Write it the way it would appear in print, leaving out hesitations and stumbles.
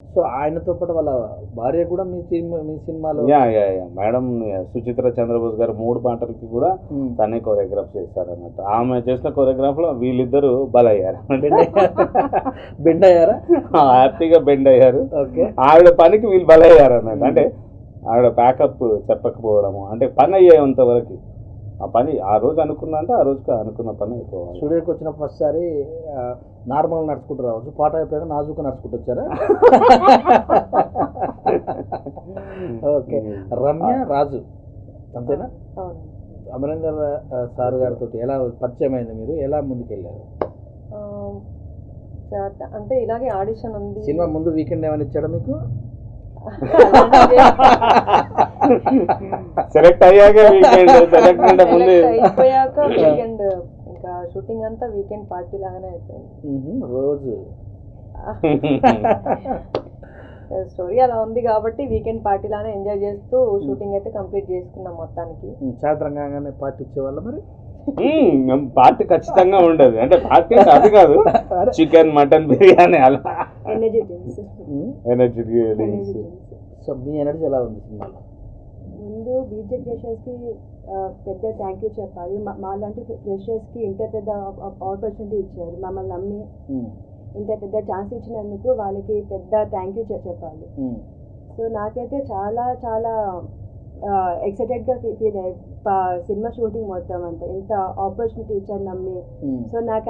So ఆయనతో పాటు వాళ్ళ భార్య కూడా మీ సినిమాలో మేడం సుచిత్ర చంద్రబోస్ గారు 3 పాటలకి కూడా తనే కొరియోగ్రాఫ్ చేశారు అన్నట్టు. ఆమె చేసిన కొరియోగ్రాఫ్ లో వీళ్ళిద్దరు బలయ్యారు, బెండ్ అయ్యారా, హ్యాపీగా బెండ్ అయ్యారు. ఓకే, ఆవిడ పనికి వీళ్ళు బలయ్యారు అన్నట్టు. అంటే ఆవిడ ప్యాకప్ చెప్పకపోవడము, అంటే పని అయ్యేంత వరకు ఆ పని ఆ రోజు అనుకున్నా అంటే ఆ రోజుకి అనుకున్న పని అయిపోవాలి. స్టూడియోకి వచ్చిన ఫస్ట్ సారి నార్మల్ నడుచుకుంటూ రావచ్చు, పాట అయిపోయాక నాజుకు నడుచుకుంటూ వచ్చారా? ఓకే, రమ్య రాజు అంతేనా? అమరేందర్ సార్ గారితో ఎలా పరిచయం అయింది, మీరు ఎలా ముందుకెళ్ళారు? అంటే ఇలాగే ఆడిషన్ ఉంది. సినిమా ముందు వీకెండ్ ఏమైనా ఇచ్చాడా మీకు? సెలెక్ట్ అయ్యాక వీకెండ్, సెలెక్ట్ ముందు అయిపోయాక వీకెండ్, ఇంకా షూటింగ్ అంతా వీకెండ్ పార్టీ లాగానే అయిపోయింది రోజు. స్టోరీ అలా ఉంది కాబట్టి వీకెండ్ పార్టీ లానే ఎంజాయ్ చేస్తూ షూటింగ్ అయితే కంప్లీట్ చేసుకున్నాం మొత్తానికి. సాయంత్రం కాగానే పార్టీ ఇచ్చేవాళ్ళ మరి? పార్టీ ఖచ్చితంగా ఉండదు. అంటే పార్టీ అది కాదు, చికెన్ మటన్ బిర్యానీ అలా ఎనర్జీ డ్రింక్స్. సో మీ ఎనర్జీ ఎలా ఉంది సినిమాలో? ముందు బీజే క్రియేషన్స్కి పెద్ద థ్యాంక్ యూ చెప్పాలి. మా లాంటి ఫ్రెషర్స్కి ఇంత పెద్ద ఆపర్చునిటీ ఇచ్చారు, మమ్మల్ని నమ్మి ఇంత పెద్ద ఛాన్స్ ఇచ్చినందుకు వాళ్ళకి పెద్ద థ్యాంక్ యూ చెప్పాలి. సో నాకైతే చాలా చాలా ఎక్సైటెడ్గా ఫీల్ అయ్యి సినిమా షూటింగ్ మొత్తం అంతా ఇంత ఆపర్చునిటీ ఇచ్చారు నమ్మి. సో నాకు